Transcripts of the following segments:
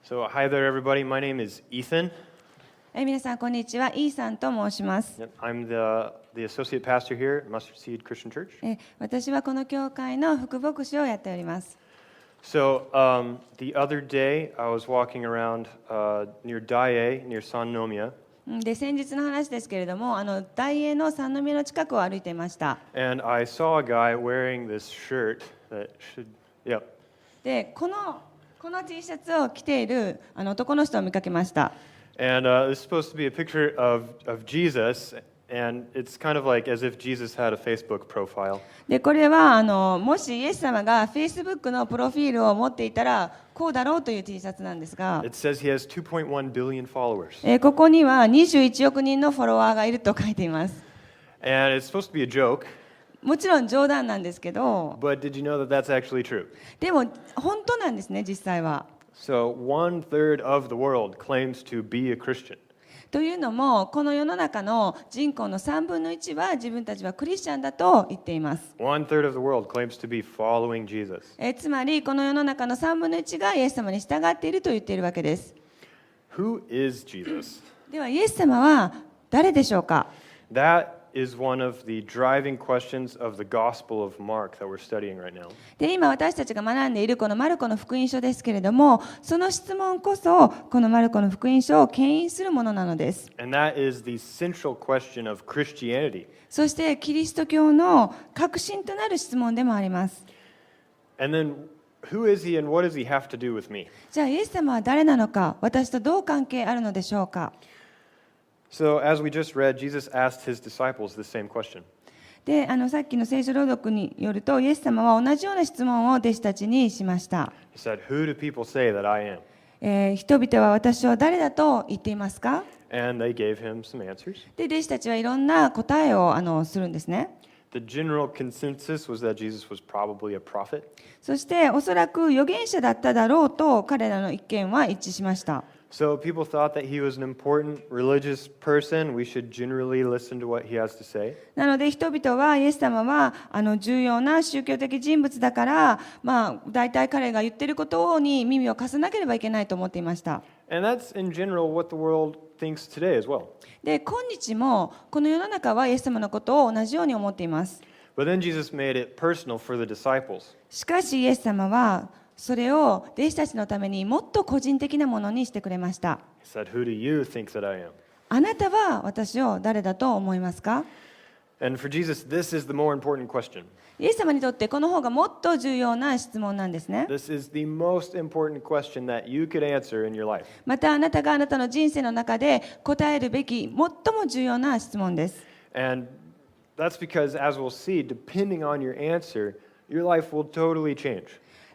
So, hi there, everybody. My name is Ethan. 皆さんこんにちは、イーさんと申します。I'm the associate pastor here at Mustard Seed Christian Church. 私はこの教会の副牧師をやっております。So, the other day, I was walking around near Dae, near Sannomiya. で、先日の話ですけれども、大英の三宮の近くを歩いていました。And I saw a guy wearing this shirt that should, yep. で、このT シャツを着ている男の人を見かけました。And it's supposed to be a picture of Jesus, and it's kind of like as if Jesus had a Facebook profile. で、これはもしイエス様が Facebook のプロフィールを持っていたらこうだろうという T シャツなんですが、It says he has 2.1 billion followers. ここには21億人のフォロワーがいると書いています。And it's supposed to be a joke. もちろん冗談なんですけど、But did you know that that's actually true? でも本当なんですね、実際は。So 1/3 of the world claims to be a Christian. というのも、この世の中の人口の3分の1は自分たちはクリスチャンだと言っています。1/3 of the world claims to be following Jesus. つまり、この世の中の3分の1がイエス様に従っていると言っているわけです。Who is Jesus? では、イエス様は誰でしょうか？ That is one of the driving questions of the Gospel of Mark that we're studying right now. で、今私たちが学んでいるこのマルコの福音書ですけれども、その質問こそこのマルコの福音書を牽引するものなのです。And that is the central question of Christianity. そしてキリスト教の核心となる質問でもあります。And then, who is he and what does he have to do with me? じゃあイエス様は誰なのか、私とどう関係あるのでしょうか。So, as we just read, Jesus asked his disciples the same question. で、さっきの聖書朗読によると、イエス様は同じような質問を弟子たちにしました。He said, Who do people say that I am? 人々は私を誰だと言っていますか？ And they gave him some answers. で、弟子たちはいろんな答えをするんですね。The general consensus was that Jesus was probably a prophet. そしておそらく預言者だっただろうと彼らの意見は一致しました。So people thought that he was an important religious person. We should generally listen to what he has to say. なので人々はイエス様は重要な宗教的人物だから、大体彼が言っていることに耳を貸さなければいけないと思っていました。And that's in general what the world thinks today as well. で、今日もこの世の中はイエス様のことを同じように思っています。But then Jesus made it personal for the disciples. しかしイエス様はそれを弟子たちのためにもっと個人的なものにしてくれました。He said, Who do you think that I am? あなたは私を誰だと思いますか？ And for Jesus, this is the more important question. イエス様にとってこの方がもっと重要な質問なんですね。This is the most important question that you could answer in your life. またあなたがあなたの人生の中で答えるべき最も重要な質問です。And that's because, as we'll see, depending on your answer, your life will totally change.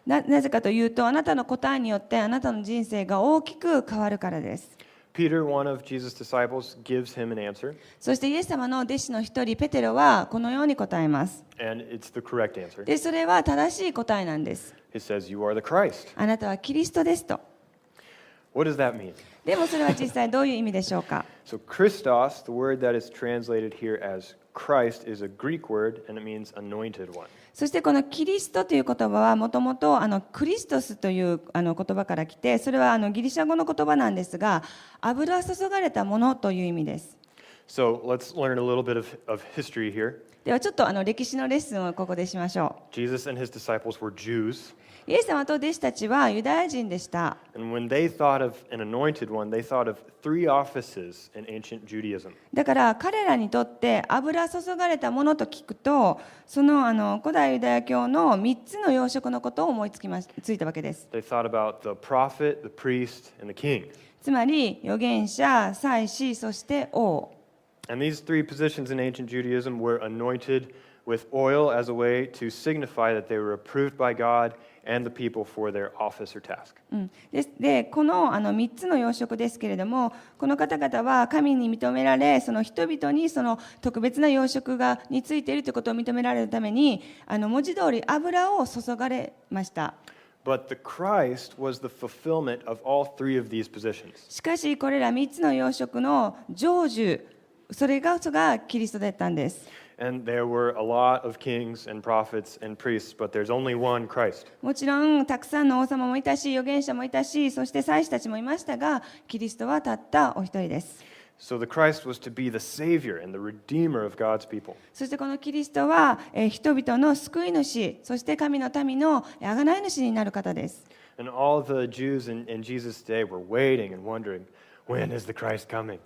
なぜかというと、あなたの答えによってあなたの人生が大きく変わるからです。Peter, one of Jesus' disciples, gives him an answer. そしてイエス様の弟子の一人ペテロはこのように答えます。And it's the correct answer. で、それは正しい答えなんです。He says, You are the Christ. あなたはキリストですと。What does that mean? でもそれは実際どういう意味でしょうか？ So, Christos, the word that is translated here as Christ, is a Greek word and it means anointed one. そしてこのキリストという言葉はもともとクリストスという言葉から来て、それはギリシャ語の言葉なんですが、油注がれたものという意味です。So, let's learn a little bit of history here. ではちょっと歴史のレッスンをここでしましょう。Jesus and his disciples were Jews. イエス様と弟子たちはユダヤ人でした。And when they thought of an anointed one, they thought of three offices in ancient Judaism. だから彼らにとって油注がれたものと聞くと、その古代ユダヤ教の3つの要職のことを思いついたわけです。They thought about the prophet, the priest, and the king. つまり預言者、祭司、そして王。And these three positions in ancient Judaism were anointed with oil as a way to signify that they were approved by God and the people for their office or task. で、この3つの要職ですけれども、この方々は神に認められ、その人々にその特別な要職についているということを認められるために、文字通り油を注がれました。But the Christ was the fulfillment of all three of these positions. しかしこれら3つの要職の成就、それがキリストだったんです。And there were a lot of kings and prophets and priests, but there's only one Christ. もちろんたくさんの王様もいたし、預言者もいたし、そして祭司たちもいましたが、キリストはたったお一人です。So the Christ was to be the Savior and the Redeemer of God's people. そしてこのキリストは、人々の救い主、そして神の民の贖い主になる方です。And all the Jews in Jesus' day were waiting and wondering, when is the Christ coming?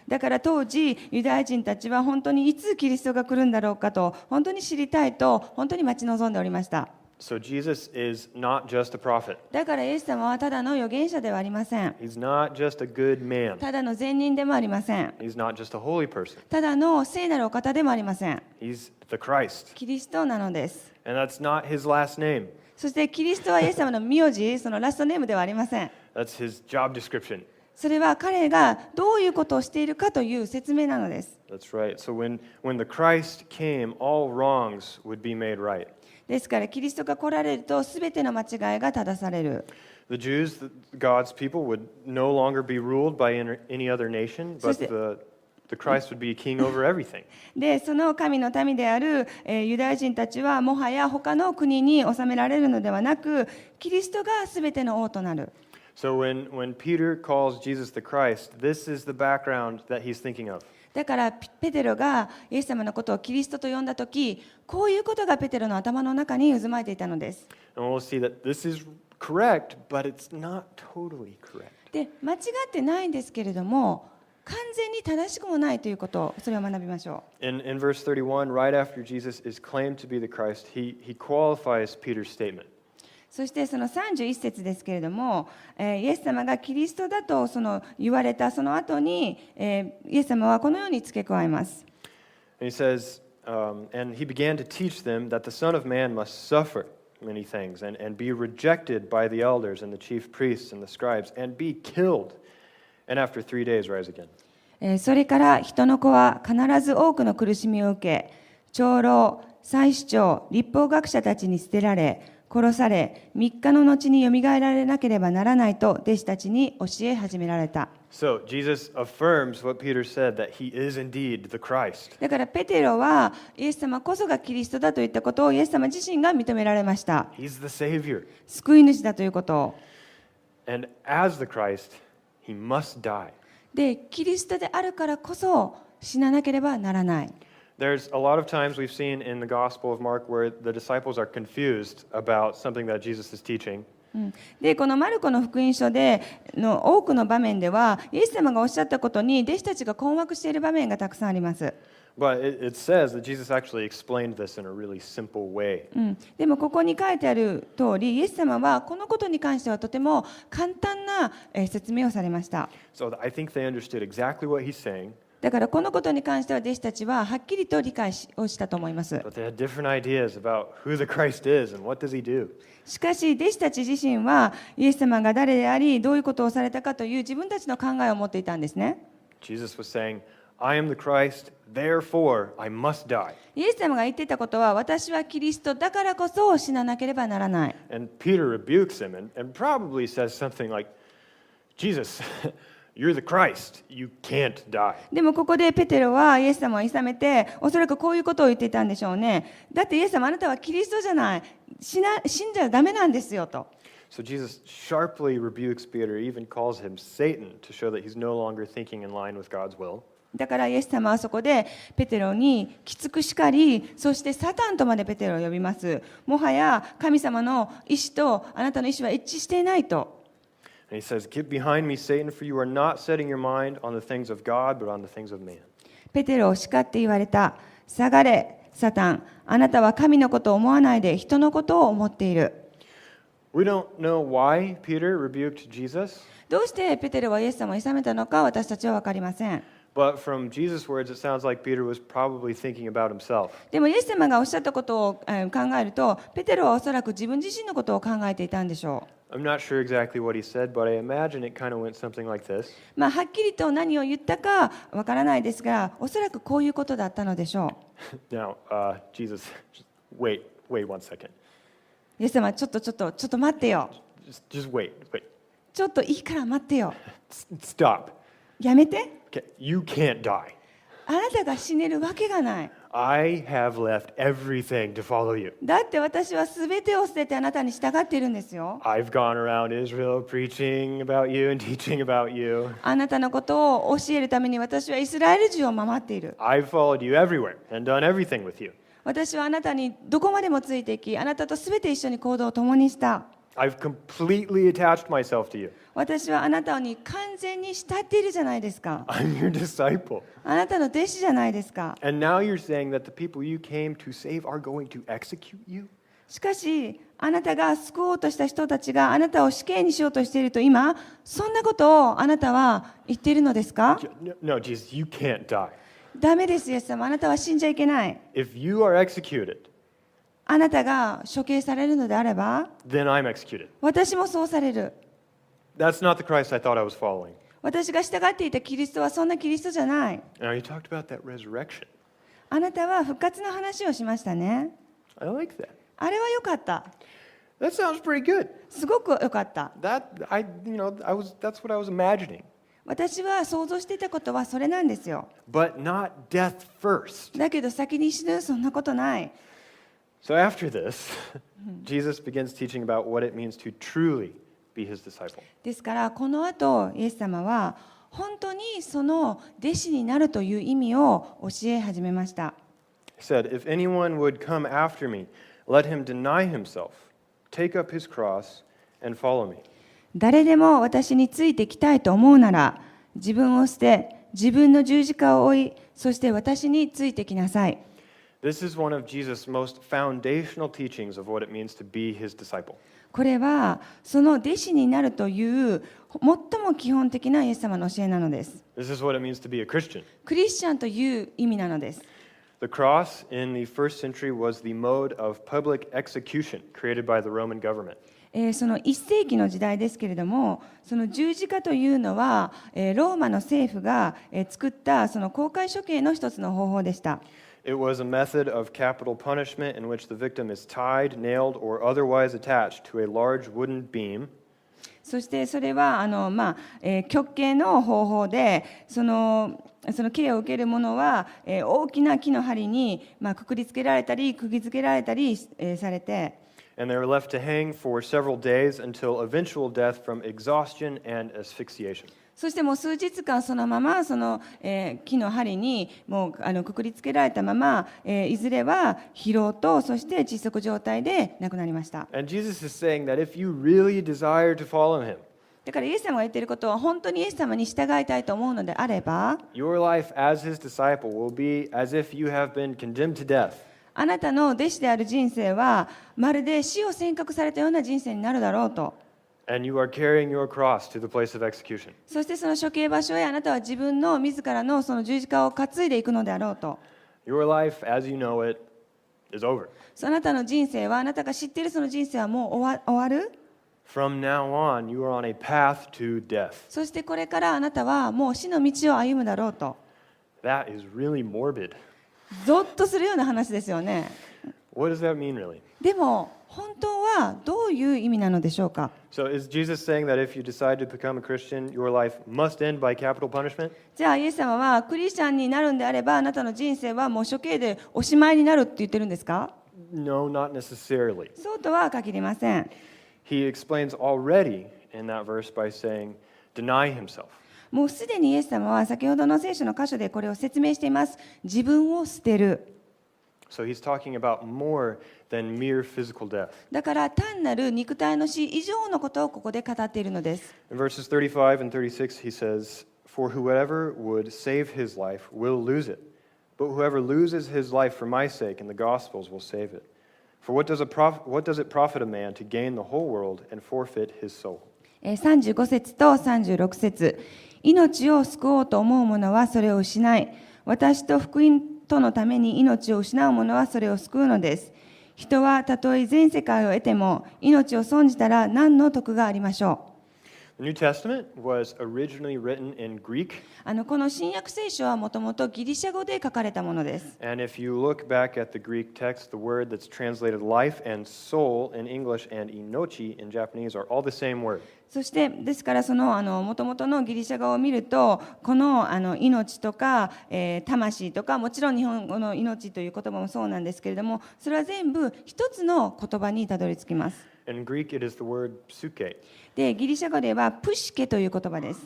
だから当時ユダヤ人たちは本当にいつキリストが来るんだろうかと本当に知りたいと本当に待ち望んでおりました。So Jesus is not just a prophet. だからイエス様はただの預言者ではありません。 He's not just a good man. ただの善人でもありません。 He's not just a holy person. ただの聖なるお方でもありません。 He's the Christ. キリストなのです。 And that's not his last name. そしてキリストはイエス様の名字、そのラストネームではありません。 That's his job description. それは彼がどういうことをしているかという説明なのです。 That's right. So when the Christ came, all wrongs would be made right. ですからキリストが来られるとすべての間違いが正される。 The Jews, God's people, would no longer be ruled by any other nation, but the Christ would be king over everything. で、その神の民である、ユダヤ人たちはもはや他の国に治められるのではなく、キリストがすべての王となる。So when Peter calls Jesus the Christ, this is the background that he's thinking of. だからペテロがイエス様のことをキリストと呼んだとき、こういうことがペテロの頭の中に渦巻いていたのです。And we'll see that this is correct, but it's not totally correct. で、間違ってないんですけれども、完全に正しくもないということを、それを学びましょう。In verse 31, right after Jesus is claimed to be the Christ, he qualifies Peter's statement. そしてその31節ですけれども、イエス様がキリストだと言われたその後に、イエス様はこのように付け加えます。And he says, and he began to teach them that the Son of Man must suffer many things and be rejected by the elders and the chief priests and the scribes and be killed, and after 3 days rise again. それから人の子は必ず多くの苦しみを受け、長老、祭司長、律法学者たちに捨てられ、殺され、3日の後によみがえられなければならないと弟子たちに教え始められた。So Jesus affirms what Peter said, that he is indeed the Christ. だからペテロはイエス様こそがキリストだといったことをイエス様自身が認められました。He's the Savior. 救い主だということを。And as the Christ, he must die. で、キリストであるからこそ死ななければならない。There's a lot of times we've seen in the Gospel of Mark where the disciples are confused about something that Jesus is teaching. で、このマルコの福音書での多くの場面では、イエス様がおっしゃったことに弟子たちが困惑している場面がたくさんあります。But it says that Jesus actually explained this in a really simple way. でもここに書いてある通り、イエス様はこのことに関してはとても簡単な説明をされました。So I think they understood exactly what he's saying. だからこのことに関しては弟子たちははっきりと理解をしたと思います。But they had different ideas about who the Christ is and what does he do. しかし弟子たち自身はイエス様が誰でありどういうことをされたかという自分たちの考えを持っていたんですね。Jesus was saying, I am the Christ, therefore I must die. イエス様が言っていたことは、私はキリストだからこそ死ななければならない。And Peter rebukes him and probably says something like, Jesus, you're the Christ, you can't die. でもここでペテロはイエス様を諌めて、おそらくこういうことを言っていたんでしょうね。だってイエス様、あなたはキリストじゃない。死んじゃダメなんですよと。So Jesus sharply rebukes Peter, even calls him Satan to show that he's no longer thinking in line with God's will. だからイエス様はそこでペテロにきつく叱り、そしてサタンとまでペテロを呼びます。もはや神様の意志とあなたの意志は一致していないと。And he says, Get behind me, Satan, for you are not setting your mind on the things of God, but on the things of man. ペテロを叱って言われた。下がれ、サタン。あなたは神のことを思わないで人のことを思っている。We don't know why Peter rebuked Jesus, どうしてペテロはイエス様を諌めたのか私たちは分かりません。but from Jesus' words, it sounds like Peter was probably thinking about himself. でもイエス様がおっしゃったことを考えると、ペテロはおそらく自分自身のことを考えていたんでしょう。I'm not sure exactly what he said, but I imagine it kind of went something like this. はっきりと何を言ったかわからないですが、おそらくこういうことだったのでしょう。Now, Jesus, wait one second. イエス様、ちょっと待ってよ。Just wait. ちょっといいから待ってよ。Stop. やめて。Okay, you can't die. あなたが死ねるわけがない。I have left everything to follow you. だって私はすべてを捨ててあなたに従っているんですよ。I've gone around Israel preaching about you and teaching about you. あなたのことを教えるために私はイスラエル中を守っている。I've followed you everywhere and done everything with you. 私はあなたにどこまでもついていき、あなたとすべて一緒に行動を共にした。I've completely attached myself to you. 私はあなたに完全に慕っているじゃないですか。I'm your disciple. あなたの弟子じゃないですか。And now you're saying that the people you came to save are going to execute you? しかし、あなたが救おうとした人たちがあなたを死刑にしようとしていると今、そんなことをあなたは言っているのですか？ No, Jesus, you can't die. ダメです、イエス様。あなたは死んじゃいけない。If you are executed, あなたが処刑されるのであれば、then I'm executed. 私もそうされる。That's not the Christ I thought I was following. 私が従っていたキリストはそんなキリストじゃない。Now, you talked about that resurrection. あなたは復活の話をしましたね。I like that. あれは良かった。That sounds pretty good. すごく良かった。That's what I was imagining. 私は想像していたことはそれなんですよ。But not death first. だけど先に死ぬ、そんなことない。So after this, Jesus begins teaching about what it means to truly be his disciple. ですからこの後イエス様は本当にその弟子になるという意味を教え始めました。He said, If anyone would come after me, let him deny himself, take up his cross, and follow me. 誰でも私についてきたいと思うなら、自分を捨て、自分の十字架を追い、そして私についてきなさい。This is one of Jesus' most foundational teachings of what it means to be his disciple. これはその弟子になるという最も基本的なイエス様の教えなのです。This is what it means to be a Christian. クリスチャンという意味なのです。The cross in the first century was the mode of public execution created by the Roman government. その1世紀の時代ですけれども、その十字架というのはローマの政府が作ったその公開処刑の一つの方法でした。It was a method of capital punishment in which the victim is tied, nailed, or otherwise attached to a large wooden beam. そしてそれは極刑の方法で、その刑を受ける者は大きな木の針にくくりつけられたり釘付けられたりされて、And they were left to hang for several days until eventual death from exhaustion and asphyxiation. そしてもう数日間そのままその木の針にもうくくりつけられたまま、いずれは疲労とそして窒息状態で亡くなりました。And Jesus is saying that if you really desire to follow him, だからイエス様が言っていることは、本当にイエス様に従いたいと思うのであれば、 your life as his disciple will be as if you have been condemned to death. あなたの弟子である人生はまるで死を宣告されたような人生になるだろうと。And you are carrying your cross to the place of execution. そしてその処刑場所へあなたは自分の自らのその十字架を担いでいくのであろうと。Your life as you know it is over. あなたの人生は、あなたが知っているその人生はもう終わる。 From now on, you are on a path to death. そしてこれからあなたはもう死の道を歩むだろうと。That is really morbid. ゾッとするような話ですよね。What does that mean, really? でも本当はどういう意味なのでしょうか。 So is Jesus saying that if you decide to become a Christian, your life must end by capital punishment? じゃあイエス様はクリスチャンになるんであれば、あなたの人生はもう処刑でおしまいになるって言ってるんですか？ No, not necessarily. そうとは限りません。He explains already in that verse by saying, deny himself. もうすでにイエス様は先ほどの聖書の箇所でこれを説明しています。自分を捨てる。So he's talking about more than mere physical death. だから単なる肉体の死以上のことをここで語っているのです。In verses 35 and 36, he says, For whoever would save his life will lose it, but whoever loses his life for my sake and the gospel's will save it. For what does it profit a man to gain the whole world and forfeit his soul? 35節と36節。命を救おうと思う者はそれを失い、私と福音とのために命を失う者はそれを救うのです。人はたとえ全世界を得ても命を損じたら何の得がありましょ The New Testament was originally written in Greek. この新約聖書はもともとギリシャ語で書かれたものです。And if you look back at the Greek text, the word that's translated life and soul in English and inochi in Japanese are all the same word. そしてですからそのもともとのギリシャ語を見るとこの命とか、魂とかもちろん日本語の命という言葉もそうなんですけれどもそれは全部一つの言葉にたどり着きます。In Greek, it is the word psuche. でギリシャ語ではプシケという言葉です。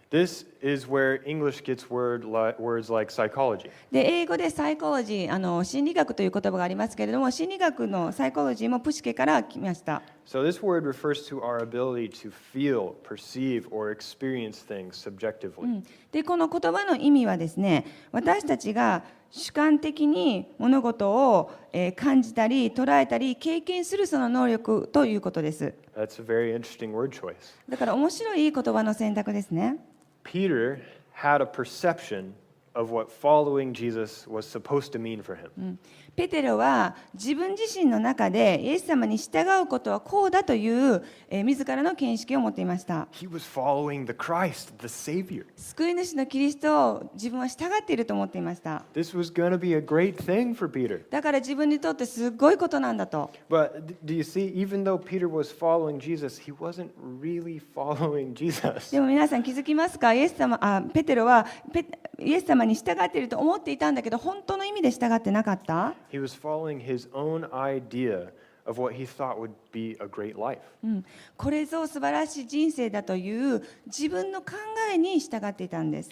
This is where English gets words like psychology. で英語でサイコロジー心理学という言葉がありますけれども心理学のサイコロジーもプシケから来ました。So this word refers to our ability to feel, perceive, or experience things subjectively. でこの言葉の意味はですね私たちが主観的に物事を感じたり捉えたり経験するその能力ということです。That's a very interesting word choice. だから面白い言葉の選択ですね。Peter had a perception of what following Jesus was supposed to mean for him. ペテロは自分自身の中でイエス様に従うことはこうだという、自らの見識を持っていました。He was following the Christ, the Savior. 救い主のキリストを自分は従っていると思っていました。This was going to be a great thing for Peter. だから自分にとってすごいことなんだと。But do you see, even though Peter was following Jesus, he wasn't really following Jesus. でも皆さん気づきますか？ペテロはイエス様に従っていると思っていたんだけど本当の意味で従ってなかった？He was following his own idea of what he thought would be a great life. これぞ素晴らしい人生だという自分の考えに従っていたんです。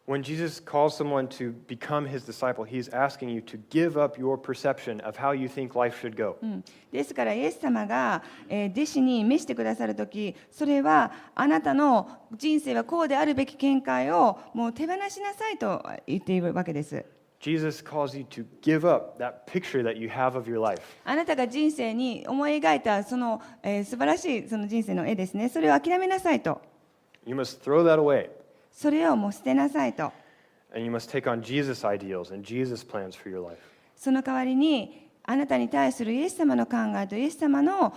When Jesus calls someone to become his disciple, he's asking you to give up your perception of how you think life should go. ですからイエス様が弟子に召してくださるとき、それはあなたの人生はこうであるべき見解をもう手放しなさいと言っているわけです。Jesus calls you to give up that picture that you have of your life. あなたが人生に思い描いたその、素晴らしいその人生の絵ですね。それを諦めなさいと。You must throw that away. それをもう捨てなさいと。And you must take on Jesus' ideals and Jesus' plans for your life. その代わりにあなたに対するイエス様の考えとイエス様の、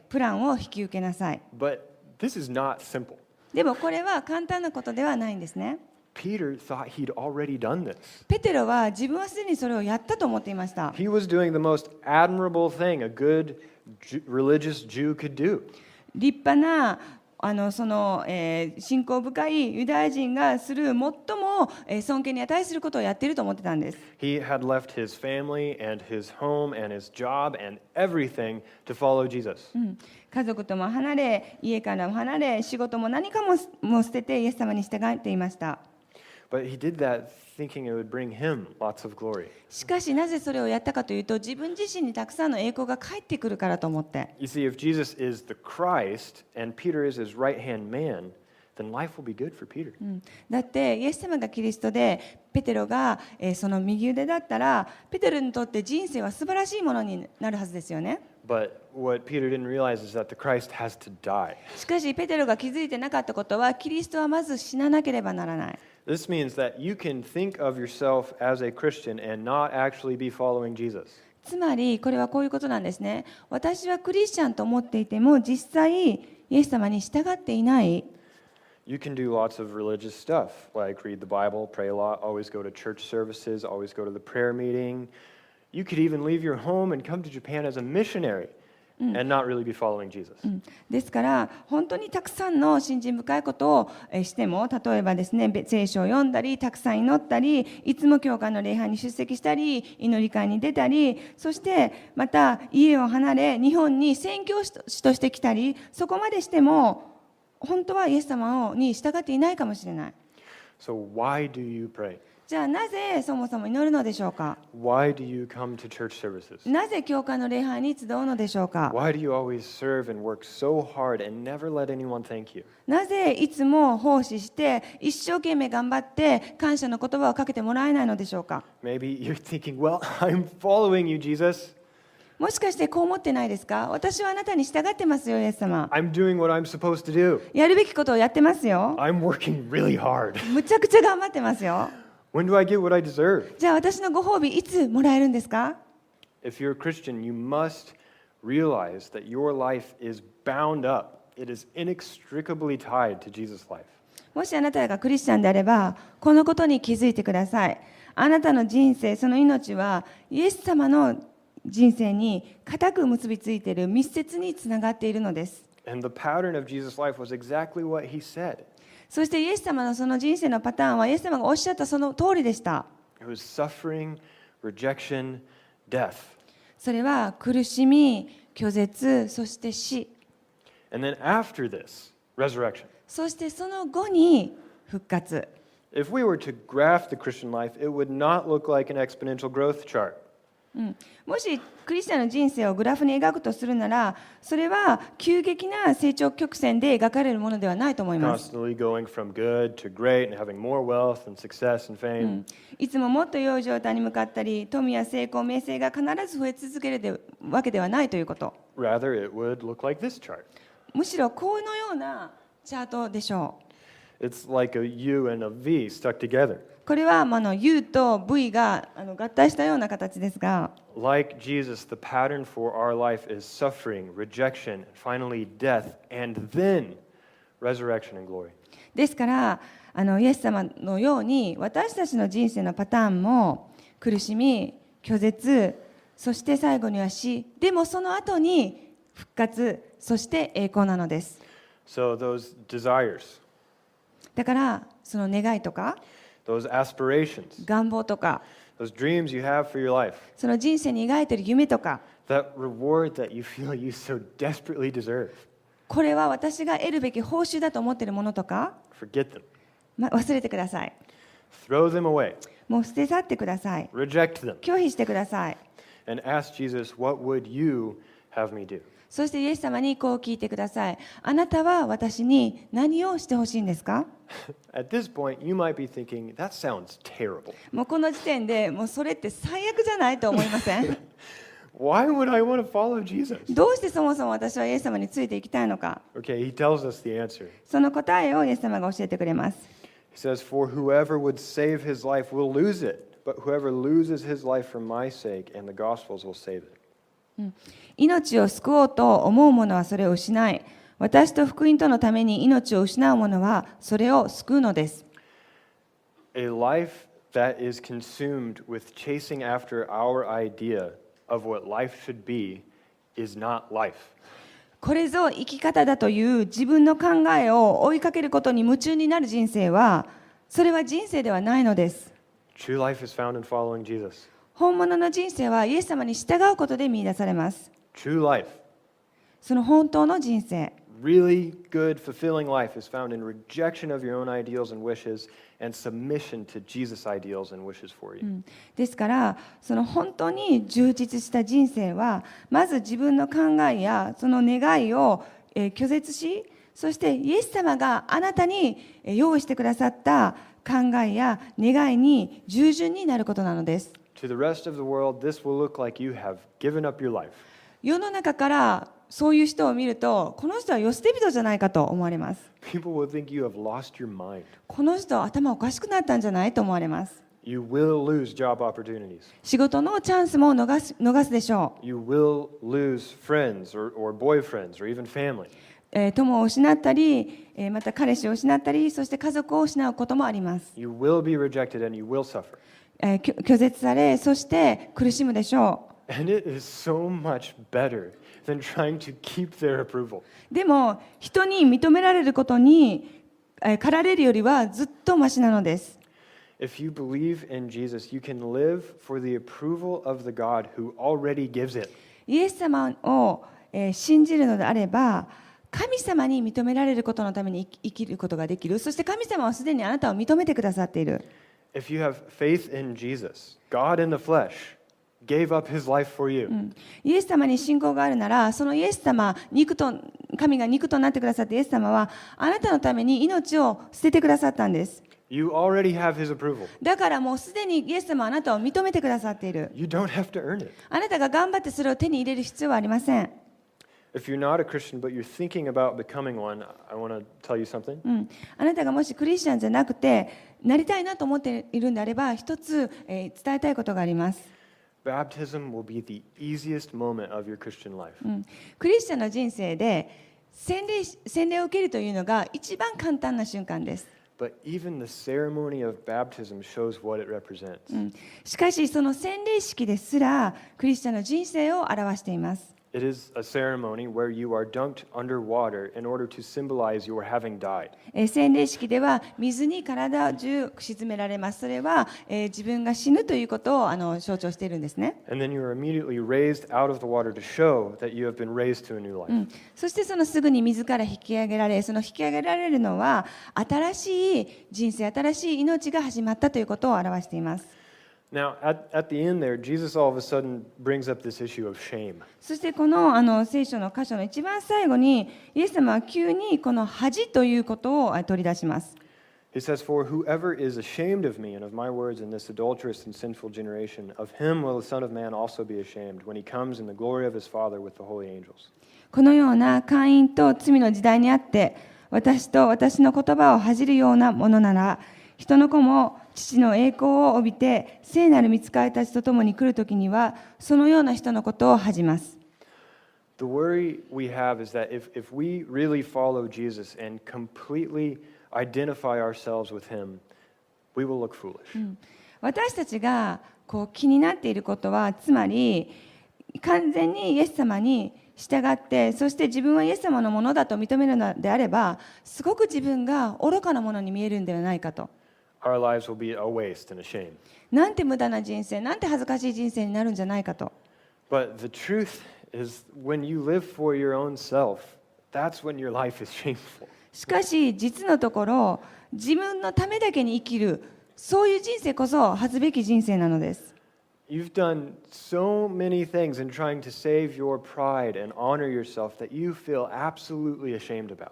プランを引き受けなさい。But this is not simple. でもこれは簡単なことではないんですね。Peter thought he'd already done this. ペテロは自分はすでにそれをやったと思っていました。He was doing the most admirable thing a good religious Jew could do. 立派な信仰深いユダヤ人がする最も尊敬に値することをやっていると思ってたんです。He had left his family and his home and his job and everything to follow Jesus. 家族とも離れ、家からも離れ、仕事も何かも捨ててイエス様に従っていました。But he did that thinking it would bring him lots of glory. しかしなぜそれをやったかというと自分自身にたくさんの栄光が返ってくるからと思って。You see, if Jesus is the Christ and Peter is his right-hand man, then life will be good for Peter. だってイエス様がキリストでペテロがその右腕だったらペテロにとって人生は素晴らしいものになるはずですよね。But what Peter didn't realize is that the Christ has to die. しかしペテロが気づいてなかったことはキリストはまず死ななければならない。This means that you can think of yourself as a Christian and not actually be following Jesus. つまりこれはこういうことなんですね。私はクリスチャンと思っていても実際イエス様に従っていない。You can do lots of religious stuff, like read the Bible, pray a lot, always go to church services, always go to the prayer meeting. You could even leave your home and come to Japan as a missionary and not really be following Jesus. ですから本当にたくさんの信心深いことをしても、例えばですね、聖書を読んだりたくさん祈ったり、いつも教会の礼拝に出席したり、祈り会に出たり、そしてまた家を離れ日本に宣教師として来たり、そこまでしても本当はイエス様に従っていないかもしれない。 So why do you pray? じゃあなぜそもそも祈るのでしょうか。 Why do you come to church services? なぜ教会の礼拝に集うのでしょうか。 Why do you always serve and work so hard and never let anyone thank you? なぜいつも奉仕して一生懸命頑張って感謝の言葉をかけてもらえないのでしょうか。 Maybe you're thinking, well, I'm following you, Jesus. もしかしてこう思ってないですか。私はあなたに従ってますよ、イエス様。 I'm doing what I'm supposed to do. やるべきことをやってますよ。 I'm working really hard. むちゃくちゃ頑張ってますよ。 When do I get what I deserve? じゃあ私のご褒美いつもらえるんですか。 If you're a Christian, you must realize that your life is bound up it is inextricably tied to Jesus' life. もしあなたがクリスチャンであれば、このことに気づいてください。あなたの人生、その命はイエス様の人生に固く結びついている、密接につながっているのです。And the pattern of Jesus' life was exactly what he said. そしてイエス様のその人生のパターンはイエス様がおっしゃったその通りでした。It was suffering, rejection, death. それは苦しみ、拒絶、そして死。And then after this, resurrection. そしてその後に復活。If we were to graph the Christian life, it would not look like an exponential growth chart. もしクリスチャンの人生をグラフに描くとするなら、それは急激な成長曲線で描かれるものではないと思います。Constantly going from good to great and having more wealth and success and fame. いつももっと良い状態に向かったり、富や成功、名声が必ず増え続けるわけではないということ。Rather, it would look like this chart. むしろこのようなチャートでしょう。It's like a U and a V stuck together. これはU と V が合体したような形ですが、Like Jesus, the pattern for our life is suffering, rejection, and finally death, and then resurrection and glory. ですからイエス様のように私たちの人生のパターンも苦しみ、拒絶、そして最後には死、でもその後に復活、そして栄光なのです。So those desires, だからその願いとか those aspirations, 願望とか those dreams you have for your life, その人生に描いている夢とか、 that reward that you feel you so desperately deserve, これは私が得るべき報酬だと思っているものとか、forget them. 忘れてください。 Throw them away. もう捨て去ってください。 Reject them. 拒否してください。 And ask Jesus, what would you have me do? そしてイエス様にこう聞いてください。あなたは私に何をしてほしいんですか？ At this point, you might be thinking, that sounds terrible. もうこの時点でもうそれって最悪じゃないと思いません？ Why would I want to follow Jesus? どうしてそもそも私はイエス様についていきたいのか。 Okay, he tells us the answer. その答えをイエス様が教えてくれます。He says, For whoever would save his life will lose it, but whoever loses his life for my sake and the gospel's will save it. 命を救おうと思う者はそれを失い、私と福音とのために命を失う者はそれを救うのです。A life that is consumed with chasing after our idea of what life should be is not life. これぞ生き方だという自分の考えを追いかけることに夢中になる人生は、それは人生ではないのです。True life is found in following Jesus. 本物の人生はイエス様に従うことで見出されます。True life, その本当の人生。really good, fulfilling life is found in rejection of your own ideals and wishes and submission to Jesus' ideals and wishes for you. ですから、その本当に充実した人生は、まず自分の考えやその願いを拒絶し、そしてイエス様があなたに用意してくださった考えや願いに従順になることなのです。To the rest of the world, this will look like you have given up your life. 世の中からそういう人を見ると、この人は世捨て人じゃないかと思われます。People will think you have lost your mind. この人は頭おかしくなったんじゃないと思われます。You will lose job opportunities. 仕事のチャンスも逃すでしょう。You will lose friends or boyfriends or even family. 友を失ったり、また彼氏を失ったり、そして家族を失うこともあります。You will be rejected and you will suffer. 拒絶され、そして苦しむでしょう。And it is so much better than trying to keep their approval. でも、人に認められることに駆られるよりはずっとマシなのです。If you believe in Jesus, you can live for the approval of the God who already gives it. イエス様を信じるのであれば、神様に認められることのために生きることができる。そして神様はすでにあなたを認めてくださっている。If you have faith in Jesus, God in the flesh gave up his life for you. イエス様に信仰があるなら、そのイエス様、神が肉となってくださってイエス様はあなたのために命を捨ててくださったんです。You already have his approval. だからもうすでにイエス様はあなたを認めてくださっている。You don't have to earn it. あなたが頑張ってそれを手に入れる必要はありません。If you're not a Christian but you're thinking about becoming one, I want to tell you something. あなたがもしクリスチャンじゃなくてなりたいなと思っているんであれば、一つ、伝えたいことがあります。Baptism will be the easiest moment of your Christian life. クリスチャンの人生で洗礼を受けるというのが一番簡単な瞬間です。But even the ceremony of baptism shows what it represents. しかしその洗礼式ですらクリスチャンの人生を表しています。It is a ceremony where you are dunked underwater in order to symbolize your having died. 洗礼式では水に体中沈められます。それは、自分が死ぬということを象徴しているんですね。And then you are immediately raised out of the water to show that you have been raised to a new life. そしてそのすぐに水から引き上げられ、その引き上げられるのは新しい人生、新しい命が始まったということを表しています。Now, at the end there, Jesus all of a sudden brings up this issue of shame. そしてこの聖書の箇所の一番最後にイエス様は急にこの恥ということを取り出します。He says, For whoever is ashamed of me and of my words in this adulterous and sinful generation, of him will the Son of Man also be ashamed when he comes in the glory of his Father with the holy angels. このような姦淫と罪の時代にあって私と私の言葉を恥じるようなものなら人の子も父の栄光を帯びて聖なる御使いたちと共に来るときにはそのような人のことを恥じます。The worry we have is that if we really follow Jesus and completely identify ourselves with him, we will look foolish. 私たちが気になっていることはつまり完全にイエス様に従ってそして自分はイエス様のものだと認めるのであればすごく自分が愚かなものに見えるんではないかと。Our lives will be a waste and a shame. なんて無駄な人生、なんて恥ずかしい人生になるんじゃないかと。But the truth is, when you live for your own self, that's when your life is shameful. しかし実のところ自分のためだけに生きるそういう人生こそ恥ずべき人生なのです。You've done so many things in trying to save your pride and honor yourself that you feel absolutely ashamed about.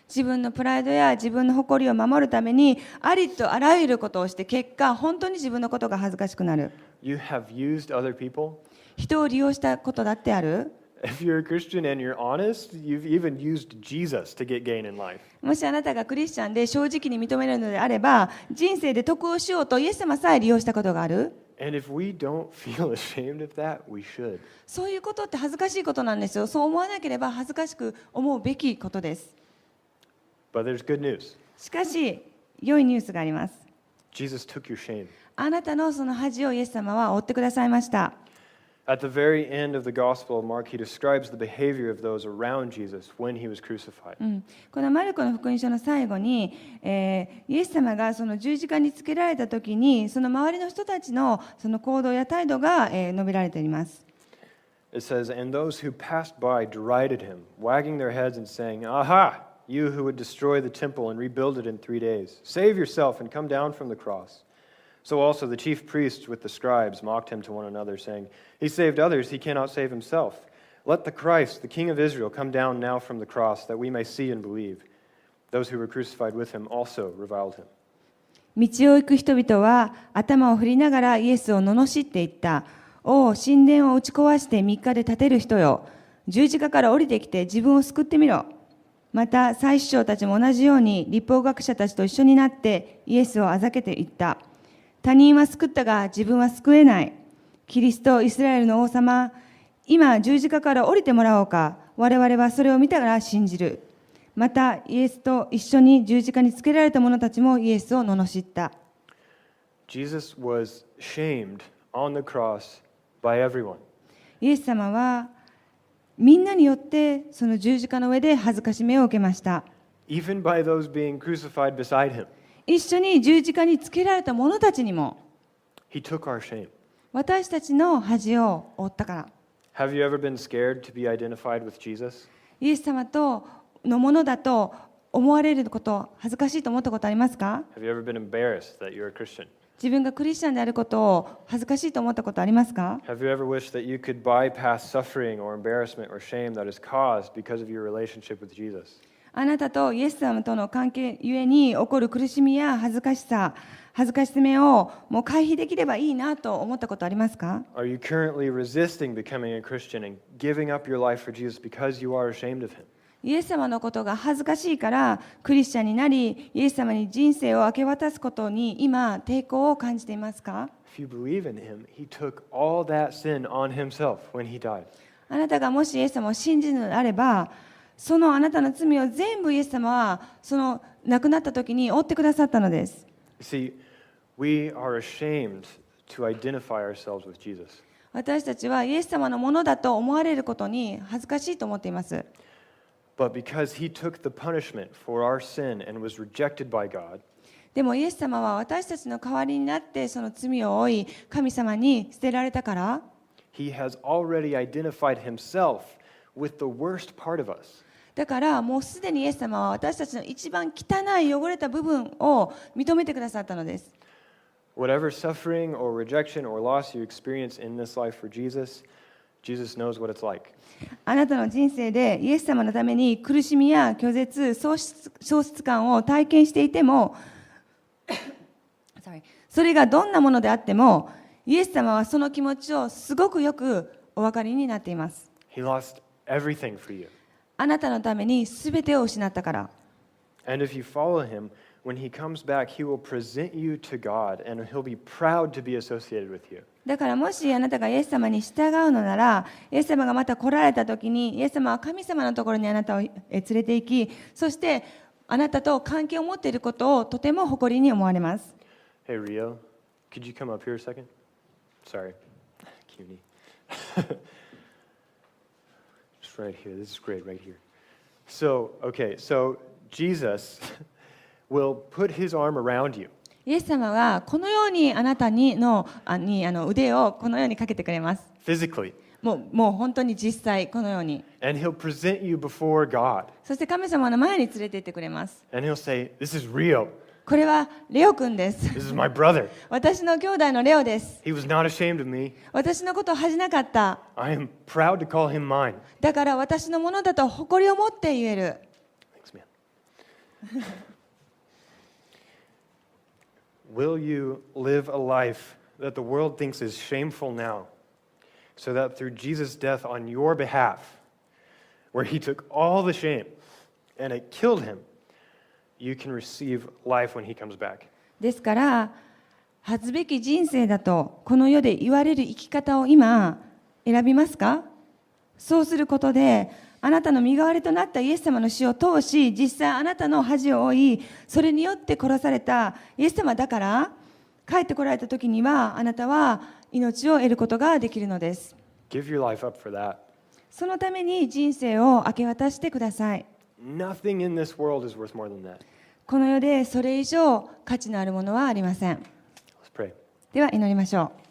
自分のプライドや自分の誇りを守るためにありとあらゆることをして結果本当に自分のことが恥ずかしくなる。You have used other people. 人を利用したことだってある。If you're a Christian and you're honest, you've even used Jesus to get gain in life. もしあなたがクリスチャンで正直に認めるのであれば人生で得をしようとイエス様さえ利用したことがある。And if we don't feel ashamed of that, we should. そういうことって恥ずかしいことなんですよ。そう思わなければ恥ずかしく思うべきことです。But there's good news. しかし良いニュースがあります。 Jesus took your shame. あなたのその恥をイエス様は負ってくださいました。At the very end of the Gospel of Mark, he describes the behavior of those around Jesus when he was crucified. このマルコの福音書の最後に、イエス様がその十字架につけられた時にその周りの人たちのその行動や態度が、述べられています。It says, And those who passed by derided him, wagging their heads and saying, Aha! You who would destroy the temple and rebuild it in 3 days. Save yourself and come down from the cross. So also the chief priests with the scribes mocked him to one another, saying, He saved others, he cannot save himself. Let the Christ, the King of Israel, come down now from the cross, that we may see and believe. Those who were crucified with him also reviled him. 道を行く人々は頭を振りながらイエスを罵っていった。おお、神殿を打ち壊して3日で建てる人よ。十字架から降りてきて自分を救ってみろ。また祭司長たちも同じように律法学者たちと一緒になってイエスをあざけていった。他人は救ったが自分は救えない。キリスト、イスラエルの王様、今十字架から降りてもらおうか。我々はそれを見たから信じる。またイエスと一緒に十字架につけられた者たちもイエスを罵った。Jesus was shamed on the cross by everyone. イエス様はみんなによってその十字架の上で恥ずかしめを受けました。Even by those being crucified beside him. 一緒に十字架につけられた者たちにも He took our shame. 私たちの恥を負ったから。Have you ever been scared to be identified with Jesus? イエス様とのものだと思われること、恥ずかしいと思ったことありますか？ Have you ever been embarrassed that you're a Christian? 自分がクリスチャンであることを恥ずかしいと思ったことありますか？ Have you ever wished that you could bypass suffering or embarrassment or shame that is caused because of your relationship with Jesus? あなたとイエス様との関係ゆえに起こる苦しみや恥ずかしめをもう回避できればいいなと思ったことありますか？ Are you currently resisting becoming a Christian and giving up your life for Jesus because you are ashamed of him? イエス様のことが恥ずかしいからクリスチャンになりイエス様に人生を明け渡すことに今抵抗を感じていますか？ If you believe in him, he took all that sin on himself when he died. あなたがもしイエス様を信じるのであればそのあなたの罪を全部イエス様はその亡くなった時に負ってくださったのです。You see, we are ashamed to identify ourselves with Jesus. 私たちはイエス様のものだと思われることに恥ずかしいと思っています。But because he took the punishment for our sin and was rejected by God, でもイエス様は私たちの代わりになってその罪を負い、神様に捨てられたから、he has already identified himself with the worst part of us. だからもうすでにイエス様は私たちの一番汚い汚れた部分を認めてくださったのです。Whatever suffering or rejection or loss you experience in this life for Jesus, Jesus knows what it's like. あなたの人生でイエス様のために苦しみや拒絶、喪失感を体験していてもそれがどんなものであっても、イエス様はその気持ちをすごくよくお分かりになっています。He lost everything for you. あなたのために全てを失ったから。And if you follow him, when he comes back, he will present you to God and he'll be proud to be associated with you. だからもしあなたがイエス様に従うのなら、イエス様がまた来られた時に、イエス様は神様のところにあなたを連れて行き、そしてあなたと関係を持っていることをとても誇りに思われます。Hey, Rio, could you come up here a second? Sorry. Cutie. Just right here. This is great right here. So Jesus will put his arm around you. イエス様はこのようにあなたに腕をこのようにかけてくれます。Physically. もう本当に実際このように。And he'll present you before God. そして神様の前に連れて行ってくれます。And he'll say, This is Rio. これはレオ君です。This is my brother. 私の兄弟のレオです。He was not ashamed of me. 私のことを恥じなかった。I am proud to call him mine. だから私のものだと誇りを持って言える。Thanks, man. Will you live a life that the world thinks is shameful now, so that through Jesus' death on your behalf, where he took all the shame and it killed him, you can receive life when he comes back? ですから恥ずべき人生だとこの世で言われる生き方を今選びますか？そうすることであなたの身代わりとなったイエス様の死を通し、実際あなたの恥を負い、それによって殺されたイエス様だから、帰ってこられた時にはあなたは命を得ることができるのです。Give your life up for that. そのために人生を明け渡してください。Nothing in this world is worth more than that. この世でそれ以上価値のあるものはありません。Let's pray. では祈りましょう。